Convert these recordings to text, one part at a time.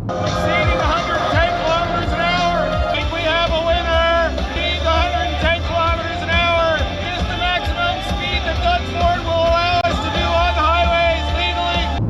Exceeding 110 kilometers an hour. I think we have a winner. Exceeding 110 kilometers an hour is the maximum speed that Doug Ford will allow us to do on the highways legally.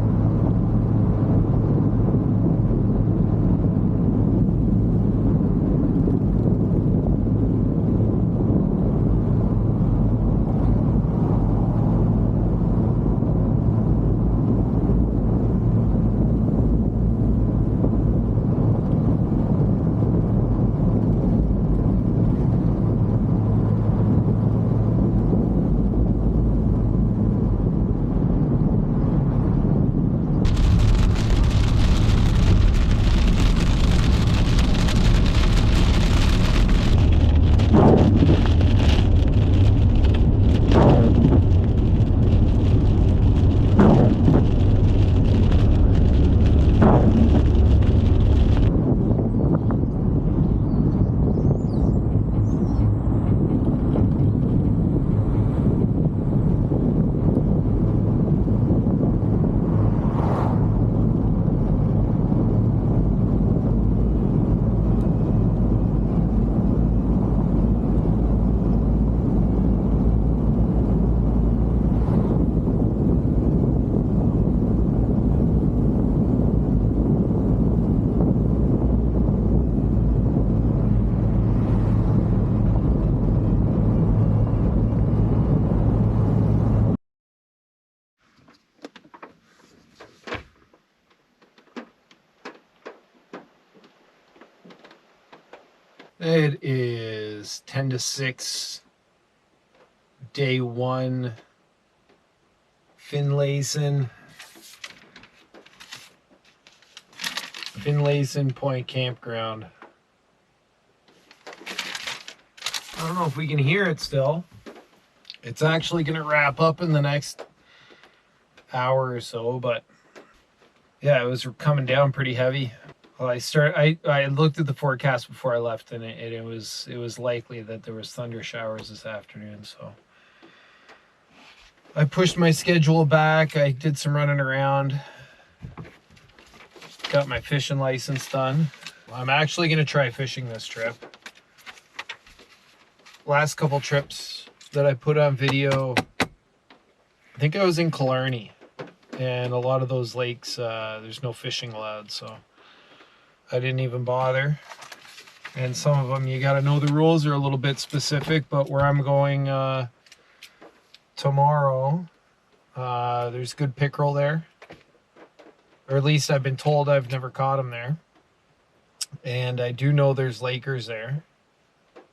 It is 10 to 6, day 1, Finlayson Point Campground. I don't know if we can hear it still. It's actually going to wrap up in the next hour or so, but yeah, it was coming down pretty heavy. Well, I looked at the forecast before I left, and it was likely that there was thunder showers this afternoon. So I pushed my schedule back. I did some running around. Got my fishing license done. I'm actually going to try fishing this trip. Last couple trips that I put on video, I think I was in Killarney, and a lot of those lakes, there's no fishing allowed, so I didn't even bother. And some of them, you got to know the rules, are a little bit specific, but where I'm going tomorrow, there's good pickerel there. Or at least I've been told. I've never caught them there. And I do know there's Lakers there. And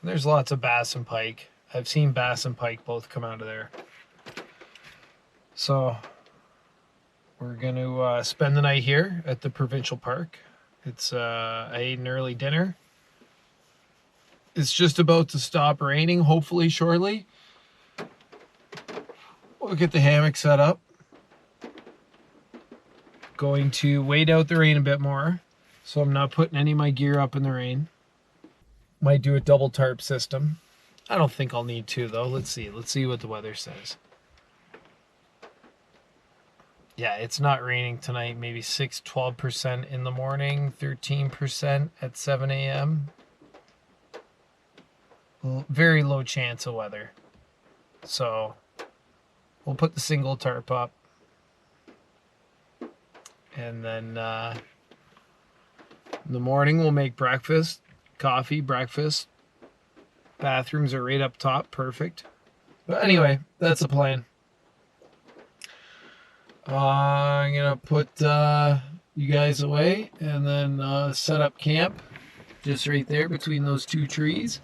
there's lots of bass and pike. I've seen bass and pike both come out of there. So we're going to spend the night here at the provincial park. I ate an early dinner. It's just about to stop raining, hopefully shortly. We'll get the hammock set up. Going to wait out the rain a bit more, so I'm not putting any of my gear up in the rain. Might do a double tarp system. I don't think I'll need to, though. Let's see what the weather says. Yeah, it's not raining tonight. Maybe 12% in the morning, 13% at 7 a.m. Very low chance of weather. So we'll put the single tarp up. And then in the morning we'll make breakfast, coffee, breakfast. Bathrooms are right up top, perfect. But anyway, that's the plan. I'm gonna put you guys away and then set up camp just right there between those two trees.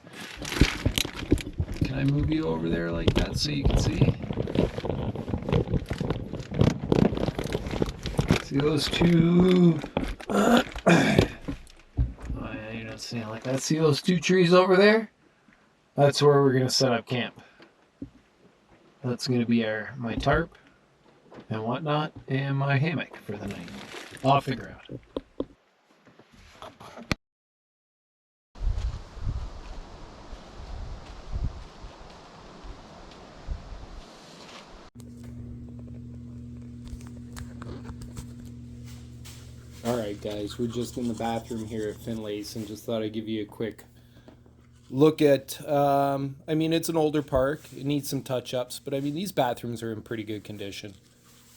Can I move you over there like that so you can see? See those two? You're not seeing it like that. See those two trees over there? That's where we're gonna set up camp. That's gonna be my tarp and whatnot, and my hammock for the night. I'll figure out. Alright guys, we're just in the bathroom here at Finlay's and just thought I'd give you a quick look at, I mean, it's an older park. It needs some touch-ups, but I mean, these bathrooms are in pretty good condition.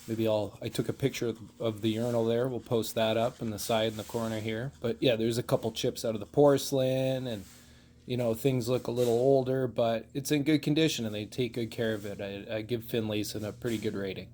Maybe I took a picture of the urinal there. We'll post that up on the side in the corner here. But yeah, there's a couple chips out of the porcelain and, you know, things look a little older, but it's in good condition and they take good care of it. I give Finlay's a pretty good rating.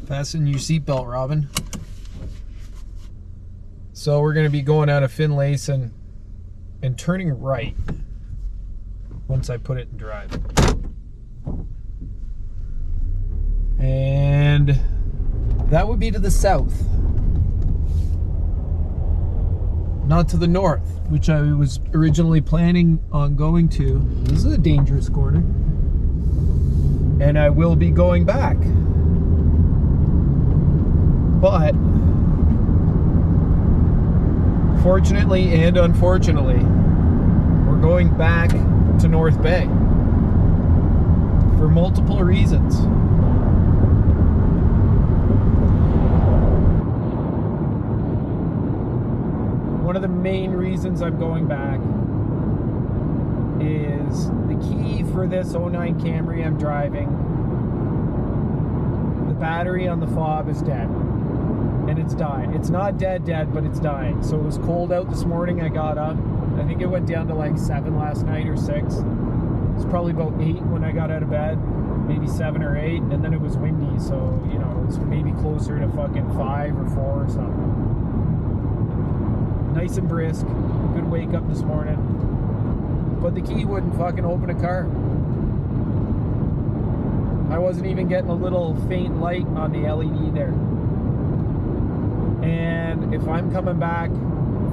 Fasten your seatbelt, Robin. So we're going to be going out of Finlay's and turning right once I put it in drive. And that would be to the south, not to the north, which I was originally planning on going to. This is a dangerous corner. And I will be going back. But fortunately and unfortunately, we're going back to North Bay for multiple reasons. One of the main reasons I'm going back is the key for this 09 Camry I'm driving. The battery on the fob is dead. And it's dying. It's not dead, but it's dying. So it was cold out this morning. I got up. I think it went down to like 7 last night or 6. It was probably about 8 when I got out of bed. Maybe 7 or 8. And then it was windy. So, you know, it was maybe closer to fucking 5 or 4 or something. Nice and brisk. Good wake up this morning. But the key wouldn't fucking open a car. I wasn't even getting a little faint light on the LED there. And if I'm coming back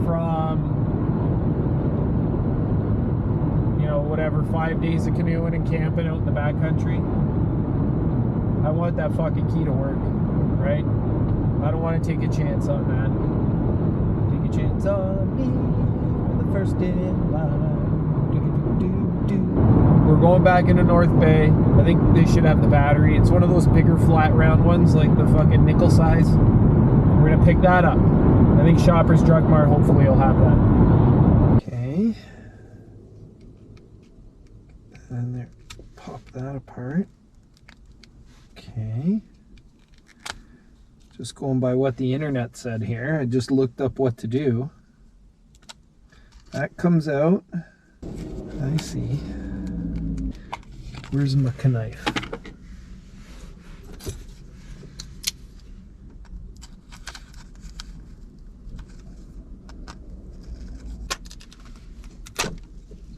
from, you know, whatever, 5 days of canoeing and camping out in the backcountry, I want that fucking key to work, right? I don't want to take a chance on that. Take a chance on me, the first in line. We're going back into North Bay. I think they should have the battery. It's one of those bigger flat round ones, like the fucking nickel size. We're gonna pick that up. I think Shoppers Drug Mart hopefully will have that. Okay. And there, pop that apart. Okay. Just going by what the internet said here. I just looked up what to do. That comes out. I see. Where's my knife?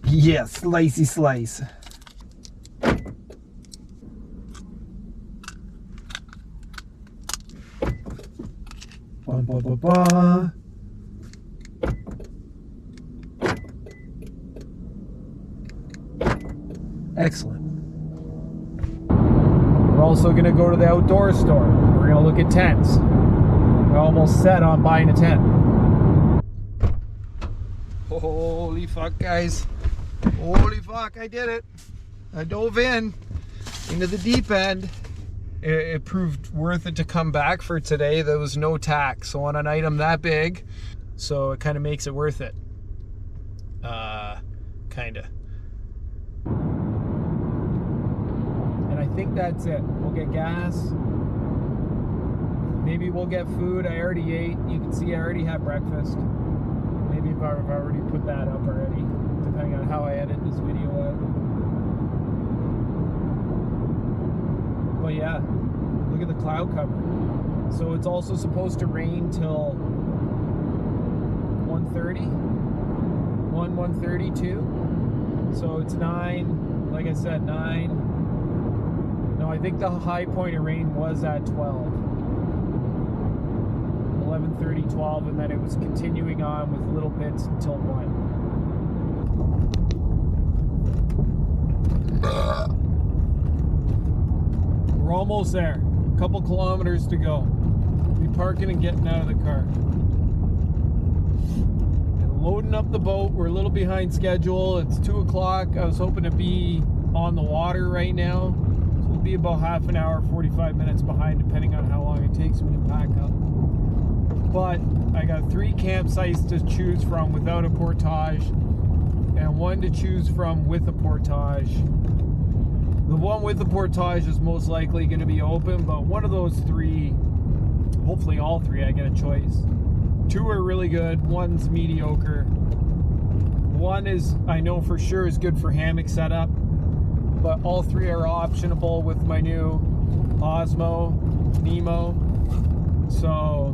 Yes, slicey slice. Ba, ba, ba, ba. Excellent. We're also going to go to the outdoor store. We're going to look at tents. We're almost set on buying a tent. Holy fuck, guys. Holy fuck, I did it. I dove into the deep end. It proved worth it to come back for today. There was no tax on an item that big, so it kind of makes it worth it. Kinda. And I think that's it. We'll get gas. Maybe we'll get food. I already ate. You can see I already had breakfast. Maybe if I've already put that up already, depending on how I edit this video out. yeah, look at the cloud cover. So it's also supposed to rain till 1:30, 1:32. So it's 9, like I said, 9. No, I think the high point of rain was at 12. 11:30, 12, and then it was continuing on with little bits until 1. We're almost there. A couple kilometers to go. Be parking and getting out of the car. And loading up the boat. We're a little behind schedule. It's 2 o'clock. I was hoping to be on the water right now. So we'll be about half an hour, 45 minutes behind, depending on how long it takes me to pack up. But I got 3 campsites to choose from without a portage, and 1 to choose from with a portage. The one with the portage is most likely going to be open, but one of those 3, hopefully all 3, I get a choice. 2 are really good, 1's mediocre. 1 is, I know for sure, is good for hammock setup, but all 3 are optionable with my new Osmo Nemo. So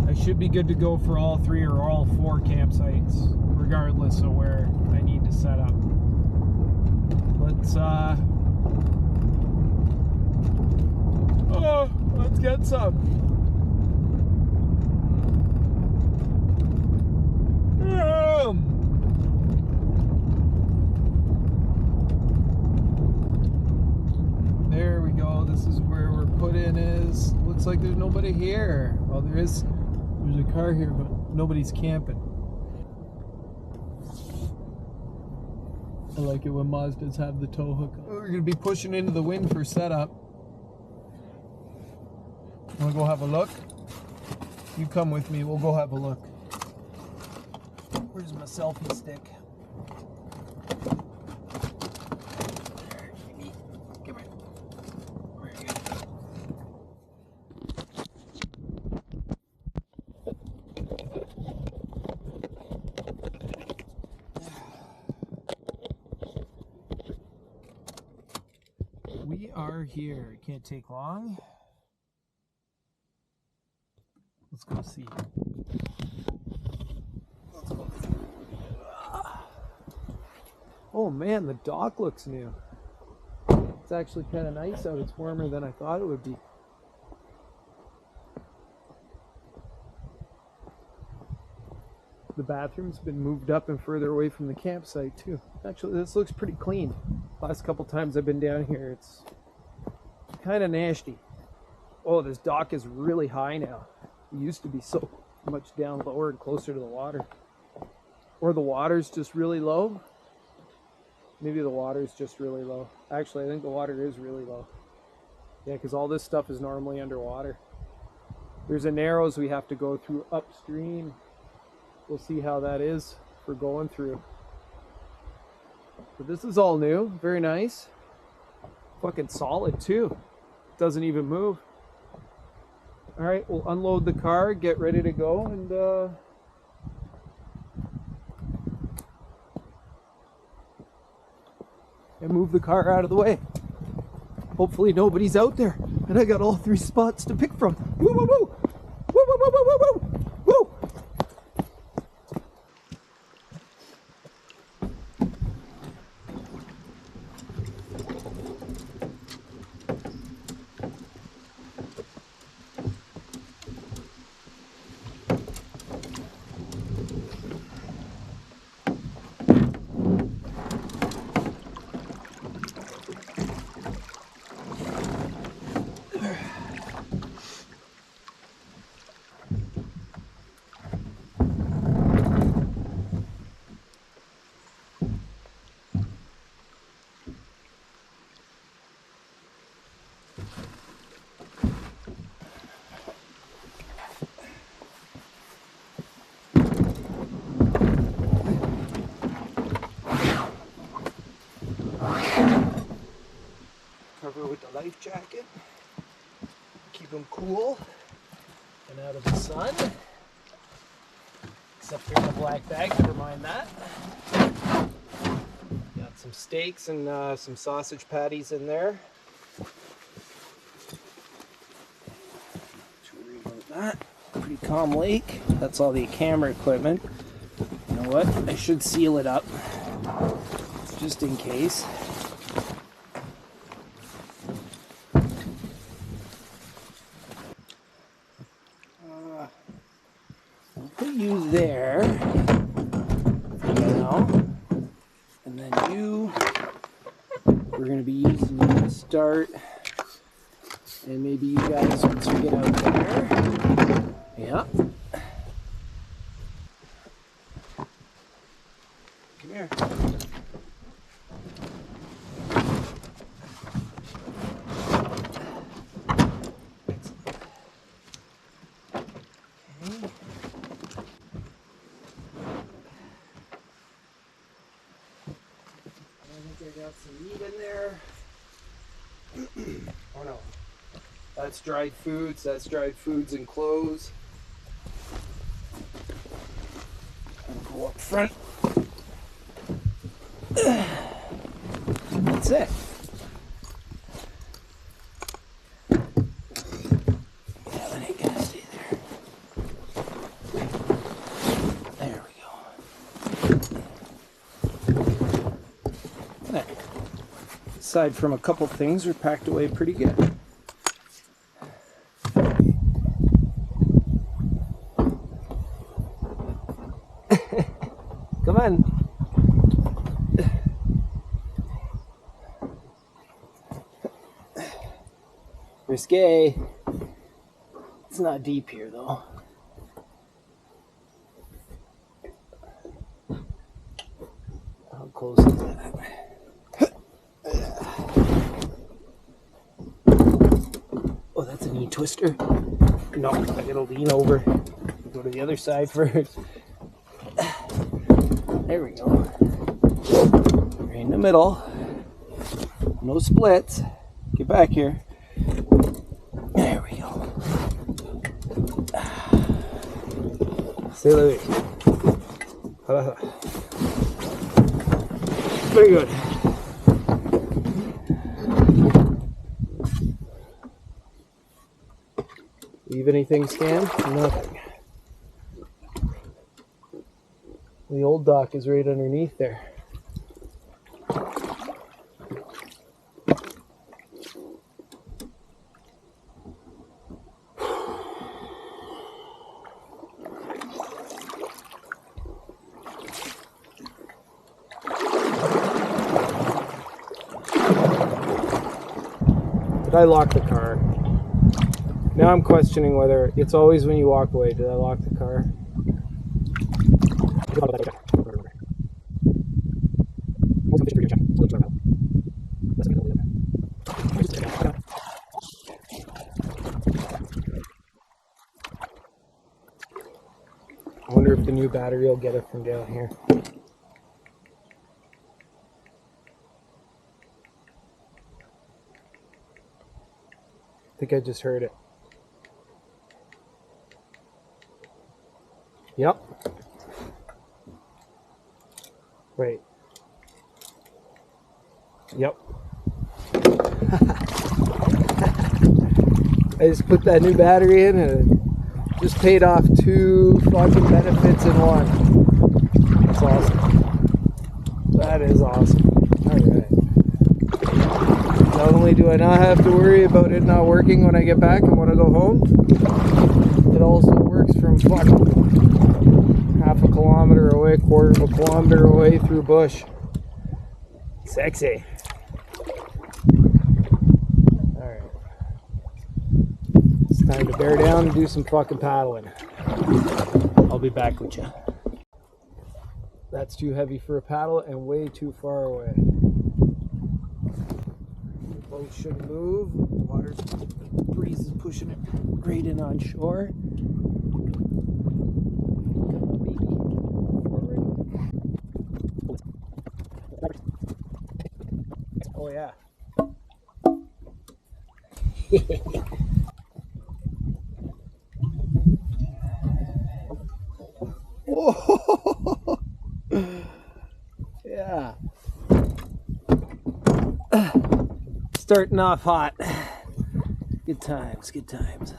I should be good to go for all 3 or all 4 campsites, regardless of where I need to set up. Let's get some. There we go. This is where we're put in is. Looks like there's nobody here. Well, there's a car here, but nobody's camping. I like it when Mazdas have the tow hook on. We're going to be pushing into the wind for setup. Want to go have a look? You come with me, we'll go have a look. Where's my selfie stick? Come here. Where are you? We are here. It can't take long. Let's go see. Let's go. Oh man, the dock looks new. It's actually kind of nice out. It's warmer than I thought it would be. The bathroom's been moved up and further away from the campsite too. Actually, this looks pretty clean. Last couple times I've been down here, it's kind of nasty. Oh, this dock is really high now. It used to be so much down lower and closer to the water. Or the water's just really low. Maybe the water's just really low. Actually, I think the water is really low. Yeah, because all this stuff is normally underwater. There's a narrows we have to go through upstream. We'll see how that is for going through. But this is all new. Very nice. Fucking solid too. Doesn't even move. Alright, we'll unload the car, get ready to go, and move the car out of the way. Hopefully nobody's out there. And I got all 3 spots to pick from. Woo woo woo! Woo woo woo woo woo woo! Woo! Cover with the life jacket. Keep them cool and out of the sun. Except there's a black bag, never mind that. Got some steaks and some sausage patties in there. that. Pretty calm lake. That's all the camera equipment. You know what? I should seal it up just in case. I'll put you there for now, and then we're going to be using you to start, and maybe you guys once you get out there. Yeah. Come here. I got some meat in there. Oh no. That's dried foods. That's dried foods and clothes. I'll go up front. That's it. Yeah, that ain't gonna stay there. There we go. There. Aside from a couple things, we're packed away pretty good. Come on. Risque. It's not deep here though. How close is that? Oh, that's a knee twister. No, I gotta lean over. Go to the other side first. There we go. Right in the middle. No splits. Get back here. There we go. Say Louis. Very good. Leave anything, Stan? Nothing. The old dock is right underneath there. Did I lock the car? Now I'm questioning whether it's always when you walk away. Did I lock the car? I wonder if the new battery will get it from down here. I think I just heard it. Yep. Wait. Yep. I just put that new battery in and it just paid off 2 fucking benefits in one. That's awesome. That is awesome. Alright. Not only do I not have to worry about it not working when I get back and want to go home, it also works from fucking half a kilometer away, quarter of a kilometer away through bush. Sexy. Alright. It's time to bear down and do some fucking paddling. I'll be back with you. That's too heavy for a paddle and way too far away. The boat shouldn't move. Water's breeze is pushing it right in on shore. Oh yeah. Oh, yeah. Starting off hot. Good times, good times.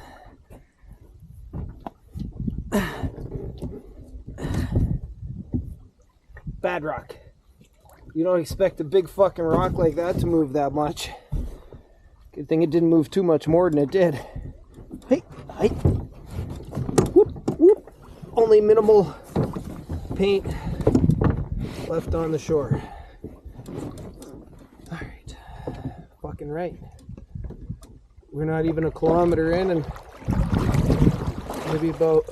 bad rock. You don't expect a big fucking rock like that to move that much. Good thing it didn't move too much more than it did. Hey, hey. Whoop, whoop. Only minimal paint left on the shore. Alright. Fucking right. We're not even a kilometer in, and maybe about,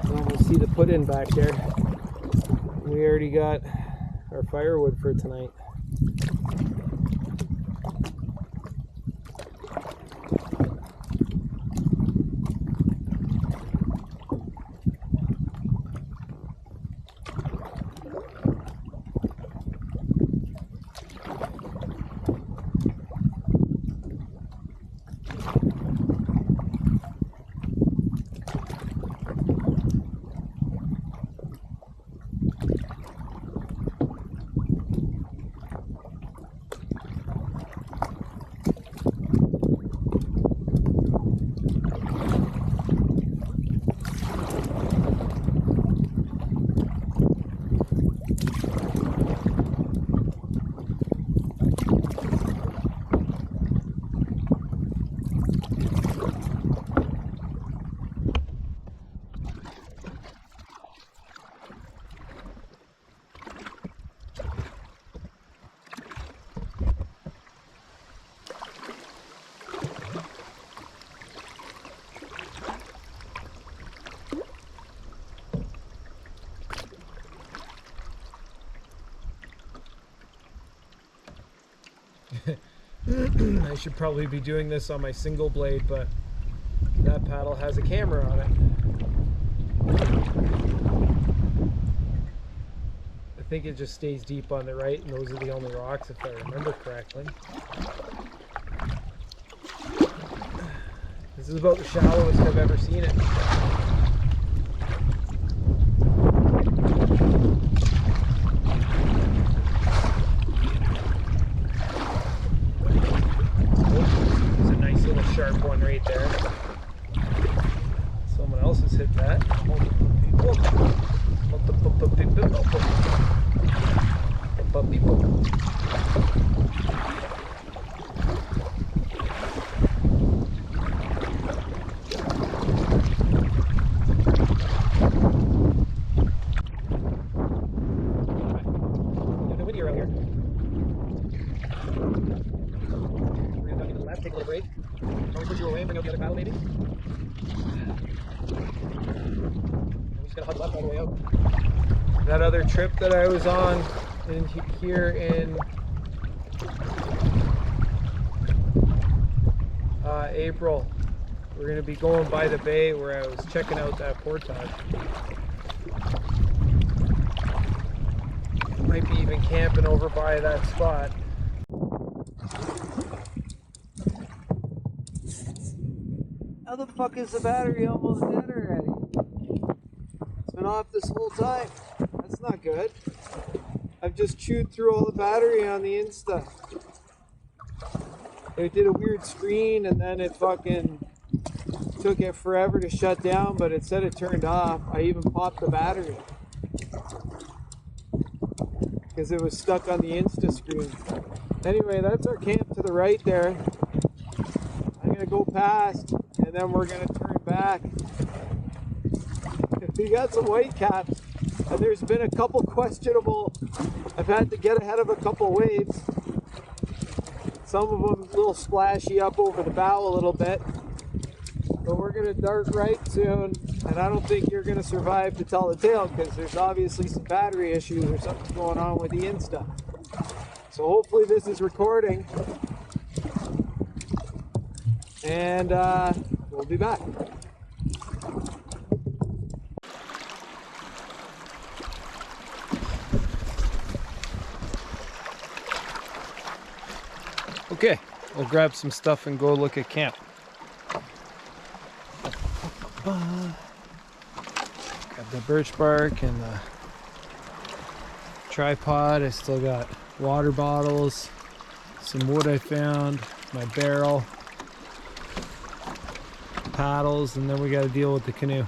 we'll see the put in back there. We already got our firewood for tonight. I should probably be doing this on my single blade, but that paddle has a camera on it. I think it just stays deep on the right, and those are the only rocks if I remember correctly. This is about the shallowest I've ever seen it. Sharp one right there. Someone else has hit that. Multiple people. Getting windy around here. We're gonna duck into the left, take a little break. Probably put you away and bring out the other paddle, maybe. We just gotta hug left all the way out. That other trip that I was on in here in April, we're gonna be going by the bay where I was checking out that portage. Might be even camping over by that spot. How the fuck is the battery almost dead already? It's been off this whole time. That's not good. I've just chewed through all the battery on the Insta. It did a weird screen and then it fucking took it forever to shut down, but it said it turned off. I even popped the battery because it was stuck on the Insta screen. Anyway, that's our camp to the right there. I'm gonna go past and then we're gonna turn back. We got some white caps and there's been a couple questionable, I've had to get ahead of a couple waves. Some of them a little splashy up over the bow a little bit. But we're gonna dart right soon, and I don't think you're gonna survive to tell the tale because there's obviously some battery issues or something going on with the Insta. So hopefully this is recording, and we'll be back. Okay, we'll grab some stuff and go look at camp. Grab the birch bark and the tripod. I still got water bottles, some wood I found, my barrel, paddles, and then we got to deal with the canoe.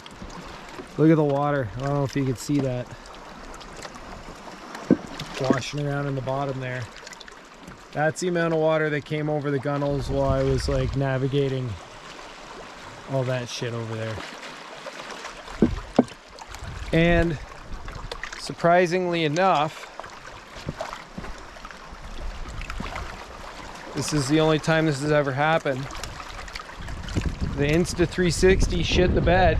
Look at the water. I don't know if you can see that. Washing around in the bottom there. That's the amount of water that came over the gunnels while I was like navigating all that shit over there. And surprisingly enough, this is the only time this has ever happened. The Insta360 shit the bed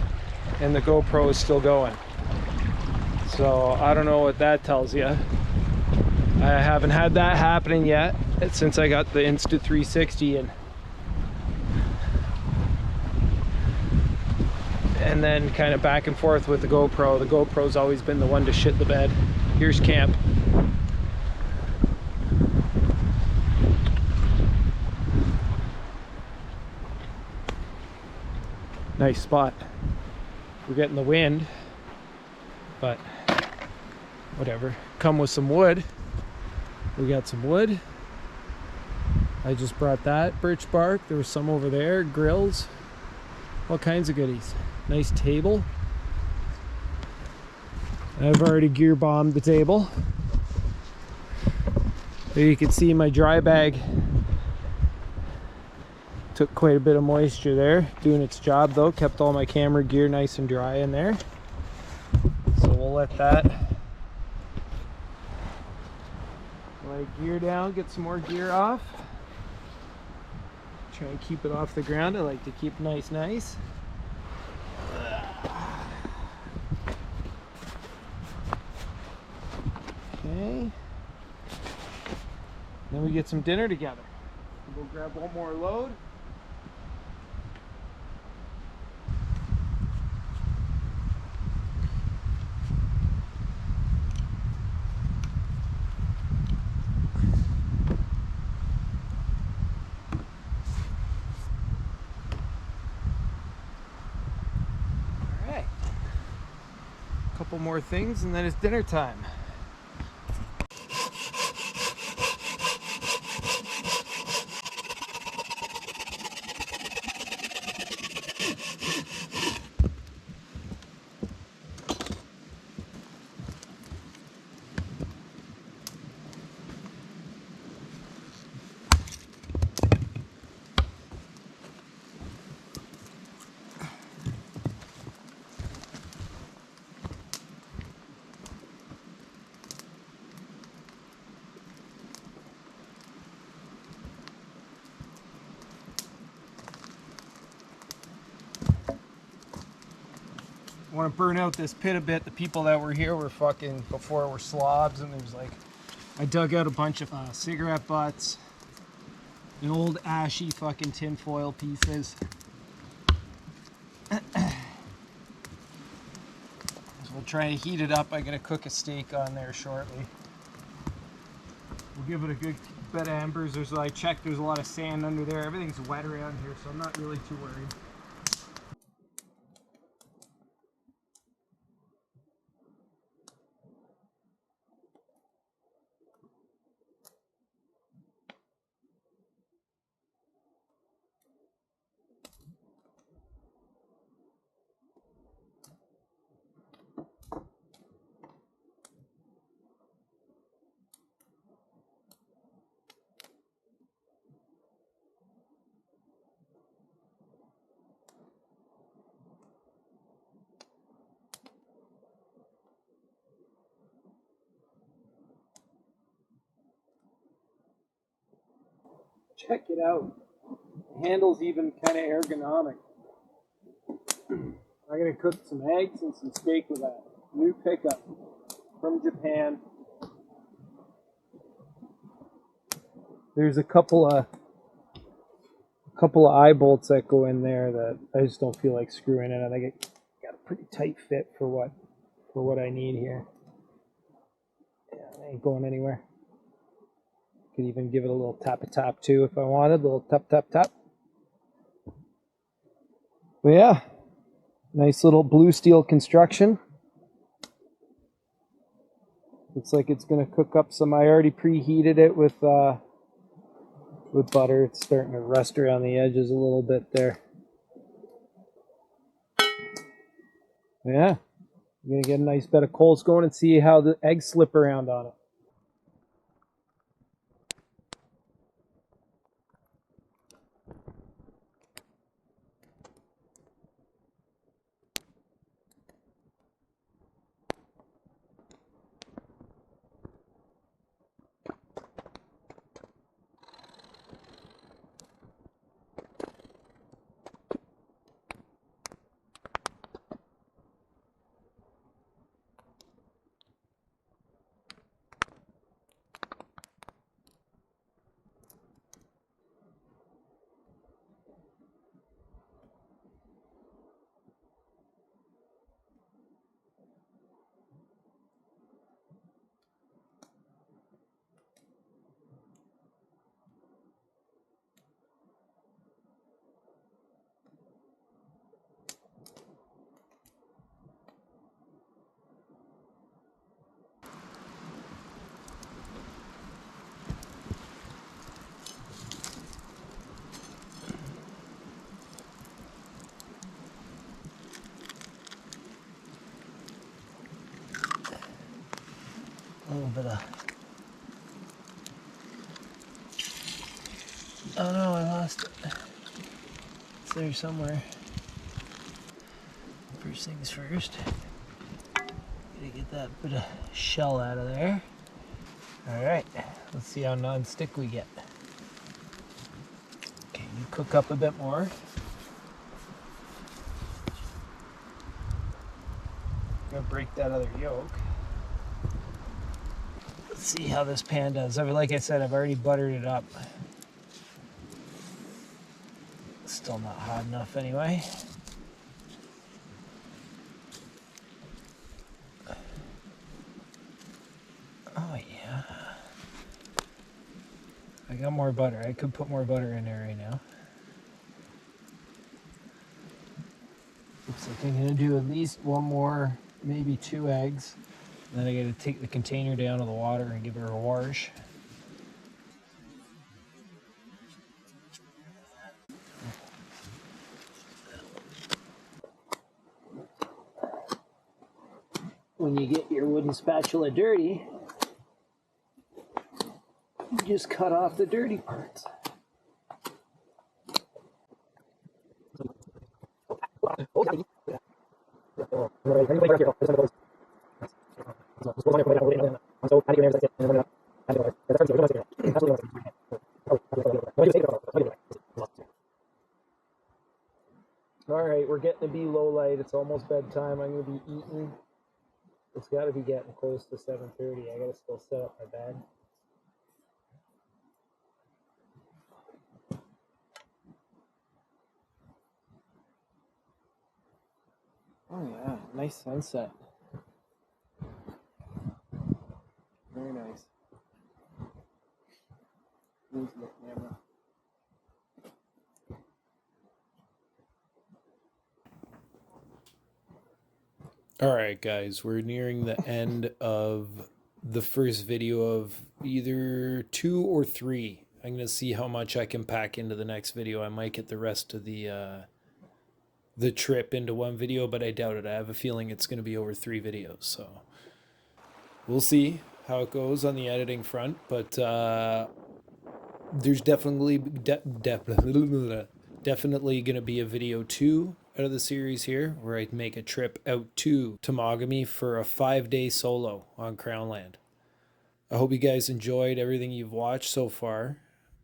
and the GoPro is still going. So I don't know what that tells you. I haven't had that happening yet since I got the Insta360 and then kind of back and forth with the GoPro. The GoPro's always been the one to shit the bed. Here's camp. Nice spot. We're getting the wind, but whatever. Come with some wood. We got some wood. I just brought that birch bark. There was some over there, grills, all kinds of goodies. Nice table. I've already gear bombed the table. There you can see my dry bag took quite a bit of moisture there, doing its job though. Kept all my camera gear nice and dry in there. So we'll let that lay gear down, get some more gear off. Try and keep it off the ground. I like to keep nice. Okay. Then we get some dinner together. We'll go grab one more load. Couple more things and then it's dinner time. I want to burn out this pit a bit. The people that were here were fucking, before were slobs, and there's like, I dug out a bunch of cigarette butts and old ashy fucking tin foil pieces. So we'll try to heat it up. I'm gonna cook a steak on there shortly. We'll give it a good bit of embers. I checked, there's a lot of sand under there. Everything's wet around here, so I'm not really too worried. Check it out. The handle's even kind of ergonomic. I'm gonna cook some eggs and some steak with that. New pickup from Japan. There's a couple of eye bolts that go in there that I just don't feel like screwing in. I think it got a pretty tight fit for what I need here. Yeah, it ain't going anywhere. Could even give it a little tap too if I wanted. A little tap. But yeah, nice little blue steel construction. Looks like it's gonna cook up some. I already preheated it with butter. It's starting to rust around the edges a little bit there. Yeah, I'm gonna get a nice bed of coals going and see how the eggs slip around on it. A little bit of... Oh no, I lost it. It's there somewhere. First things first. Gotta get that bit of shell out of there. Alright, let's see how non-stick we get. Okay, you cook up a bit more. Gonna break that other yolk. Let's see how this pan does. Like I said, I've already buttered it up. Still not hot enough anyway. Oh yeah. I got more butter. I could put more butter in there right now. Looks like I'm gonna do at least one more, maybe 2 eggs. Then I gotta take the container down to the water and give her a wash. When you get your wooden spatula dirty, you just cut off the dirty parts. Alright, we're getting to be low light. It's almost bedtime. I'm going to be eating. It's got to be getting close to 7:30. I got to still set up my bed. Oh yeah, nice sunset. Very nice. Move the camera. All right, guys, we're nearing the end of the first video of either 2 or 3. I'm going to see how much I can pack into the next video. I might get the rest of the trip into one video, but I doubt it. I have a feeling it's going to be over 3 videos, so we'll see how it goes on the editing front. But there's definitely going to be a video 2 out of the series here, where I make a trip out to Temagami for a 5-day solo on Crown Land. I hope you guys enjoyed everything you've watched so far.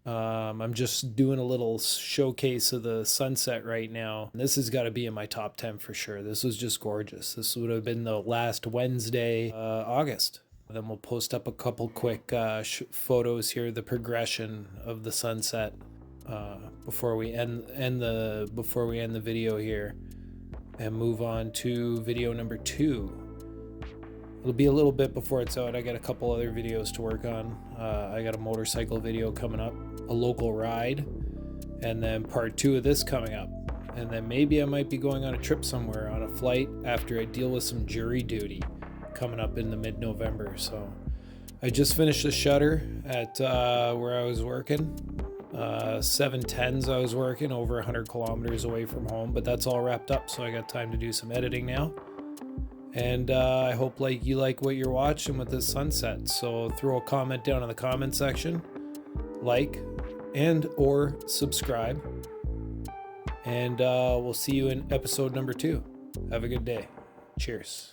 I'm just doing a little showcase of the sunset right now. This has got to be in my top 10 for sure. This was just gorgeous. This would have been the last Wednesday, August. Then we'll post up a couple quick photos here, the progression of the sunset before we end the video here, and move on to video number 2. It'll be a little bit before it's out. I got a couple other videos to work on. I got a motorcycle video coming up, a local ride, and then part 2 of this coming up. And then maybe I might be going on a trip somewhere on a flight after I deal with some jury duty coming up in the mid-November. So I just finished the shutter at where I was working. 710s I was working, over 100 kilometers away from home, but that's all wrapped up, so I got time to do some editing now. And I hope you like what you're watching with this sunset. So throw a comment down in the comment section, like and or subscribe. And we'll see you in episode number 2. Have a good day. Cheers.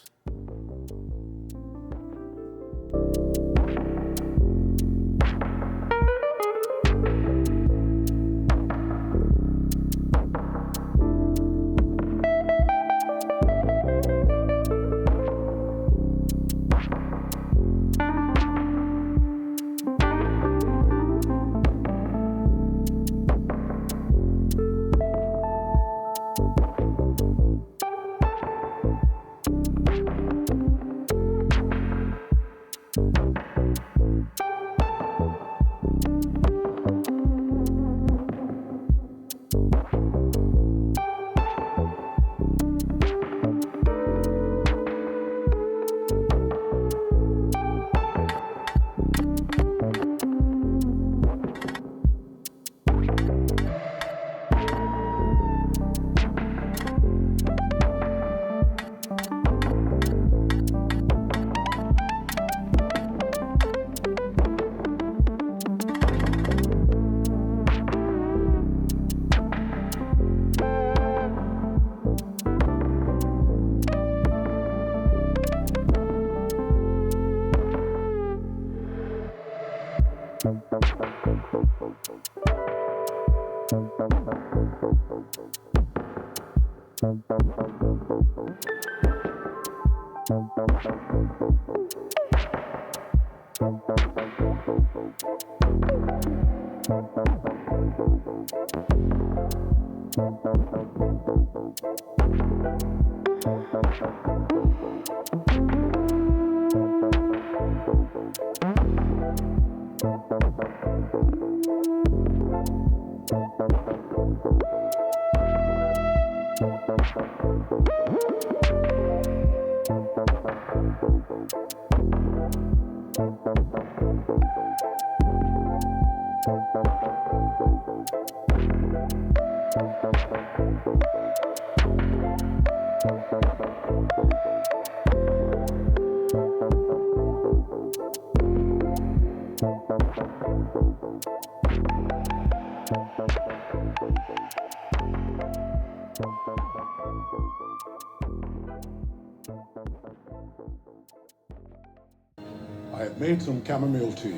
I have made some chamomile tea.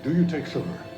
Do you take sugar?